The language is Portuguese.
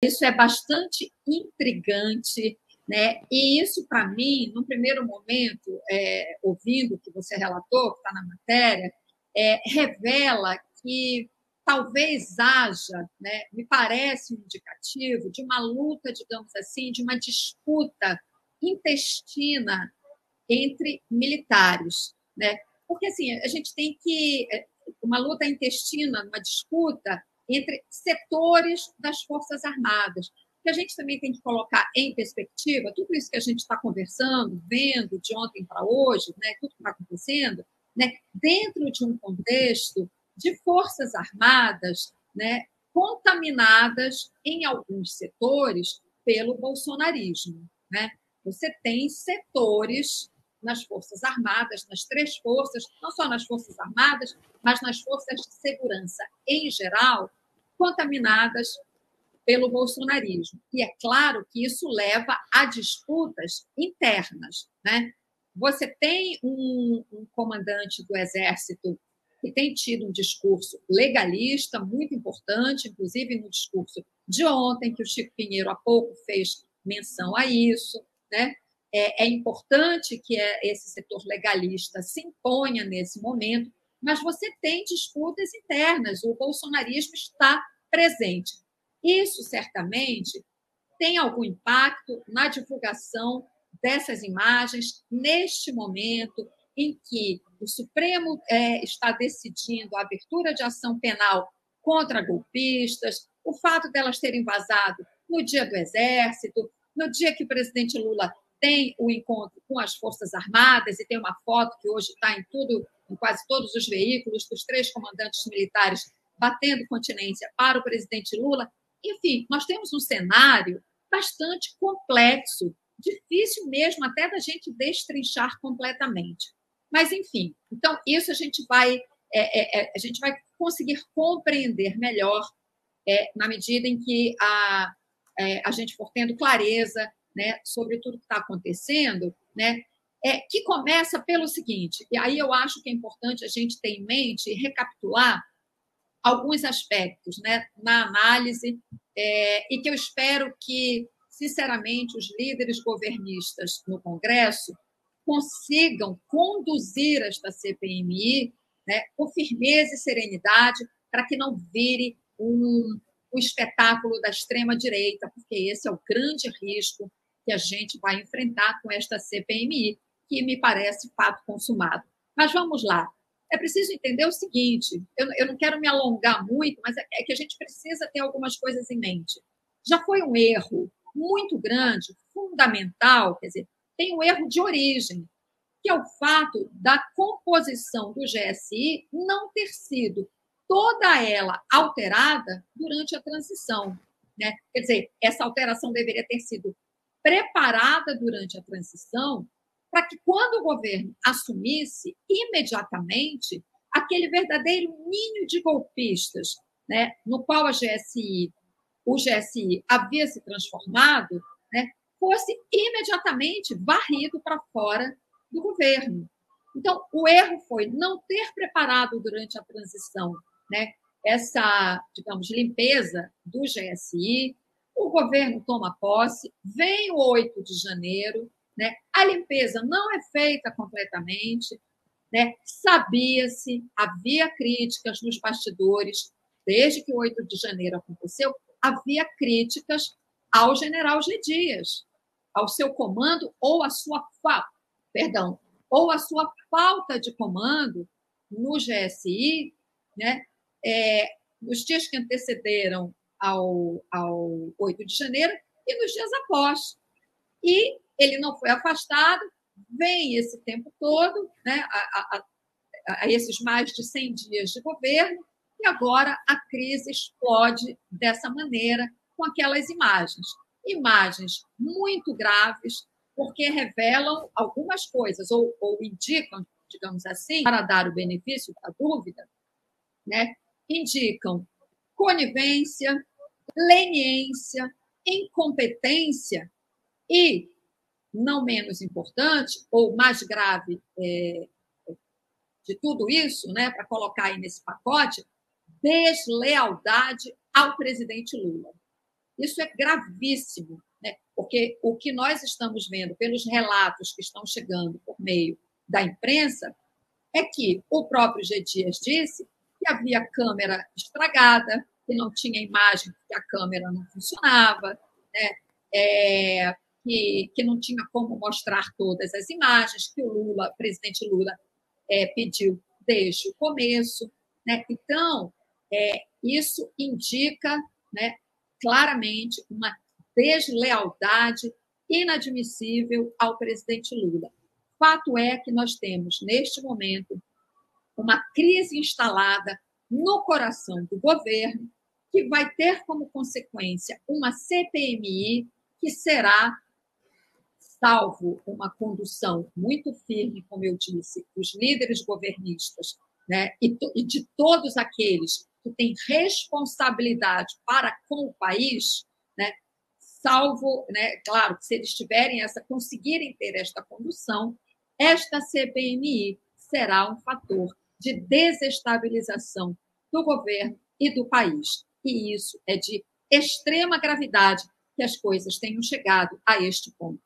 Isso é bastante intrigante, né? E isso, para mim, num primeiro momento, ouvindo o que você relatou, que está na matéria, revela que talvez haja, né, me parece um indicativo de uma luta, digamos assim, de uma disputa intestina entre militares, né? Porque assim, a gente tem que uma luta intestina, uma disputa entre setores das Forças Armadas, que a gente também tem que colocar em perspectiva tudo isso que a gente está conversando, vendo de ontem para hoje, né, tudo que está acontecendo, né, dentro de um contexto de Forças Armadas, né, contaminadas em alguns setores pelo bolsonarismo, né? Você tem setores nas Forças Armadas, nas três forças, não só nas Forças Armadas, mas nas forças de segurança em geral, contaminadas pelo bolsonarismo. E é claro que isso leva a disputas internas, né? Você tem um comandante do Exército que tem tido um discurso legalista muito importante, inclusive no discurso de ontem, que o Chico Pinheiro há pouco fez menção a isso, né? É importante que esse setor legalista se imponha nesse momento, mas você tem disputas internas, o bolsonarismo está presente. Isso, certamente, tem algum impacto na divulgação dessas imagens neste momento em que o Supremo está decidindo a abertura de ação penal contra golpistas, o fato delas terem vazado no dia do Exército, no dia que o presidente Lula tem o encontro com as Forças Armadas, e tem uma foto que hoje está em quase todos os veículos, dos três comandantes militares batendo continência para o presidente Lula. Enfim, nós temos um cenário bastante complexo, difícil mesmo até da gente destrinchar completamente. Mas, enfim, então isso a gente vai conseguir compreender melhor na medida em que a gente for tendo clareza, né, sobre tudo que está acontecendo, né, que começa pelo seguinte, e aí eu acho que é importante a gente ter em mente e recapitular alguns aspectos, né, na análise, e que eu espero que, sinceramente, os líderes governistas no Congresso consigam conduzir esta CPMI, né, com firmeza e serenidade, para que não vire um espetáculo da extrema-direita, porque esse é o grande risco que a gente vai enfrentar com esta CPMI, que me parece fato consumado. Mas vamos lá. É preciso entender o seguinte, eu não quero me alongar muito, mas é que a gente precisa ter algumas coisas em mente. Já foi um erro muito grande, fundamental, quer dizer, tem um erro de origem, que é o fato da composição do GSI não ter sido toda ela alterada durante a transição, né? Quer dizer, essa alteração deveria ter sido preparada durante a transição para que, quando o governo assumisse imediatamente aquele verdadeiro ninho de golpistas, né, no qual o GSI havia se transformado, né, fosse imediatamente varrido para fora do governo. Então, o erro foi não ter preparado durante a transição, né, essa, digamos, limpeza do GSI. O governo toma posse, vem o 8 de janeiro, né, a limpeza não é feita completamente, né, sabia-se, havia críticas nos bastidores, desde que o 8 de janeiro aconteceu, havia críticas ao general G. Dias, ao seu comando ou a sua ou a sua falta de comando no GSI, né, nos dias que antecederam ao 8 de janeiro e nos dias após. E ele não foi afastado, vem esse tempo todo, né, a esses mais de 100 dias de governo, e agora a crise explode dessa maneira, com aquelas imagens. Imagens muito graves, porque revelam algumas coisas, ou indicam, digamos assim, para dar o benefício da dúvida, né, indicam conivência, leniência, incompetência e, não menos importante, ou mais grave de tudo isso, né, para colocar aí nesse pacote, deslealdade ao presidente Lula. Isso é gravíssimo, né? Porque o que nós estamos vendo pelos relatos que estão chegando por meio da imprensa é que o próprio G. Dias disse que havia câmera estragada, que não tinha imagem porque a câmera não funcionava, né? Que não tinha como mostrar todas as imagens, que o presidente Lula, pediu desde o começo, né? Então, isso indica, né, claramente uma deslealdade inadmissível ao presidente Lula. Fato é que nós temos, neste momento, uma crise instalada no coração do governo, que vai ter como consequência uma CPMI que será, salvo uma condução muito firme, como eu disse, dos líderes governistas, né, e de todos aqueles que têm responsabilidade para com o país, né, salvo, né, claro, que se eles tiverem conseguirem ter esta condução, esta CPMI será um fator de desestabilização do governo e do país. E isso é de extrema gravidade que as coisas tenham chegado a este ponto.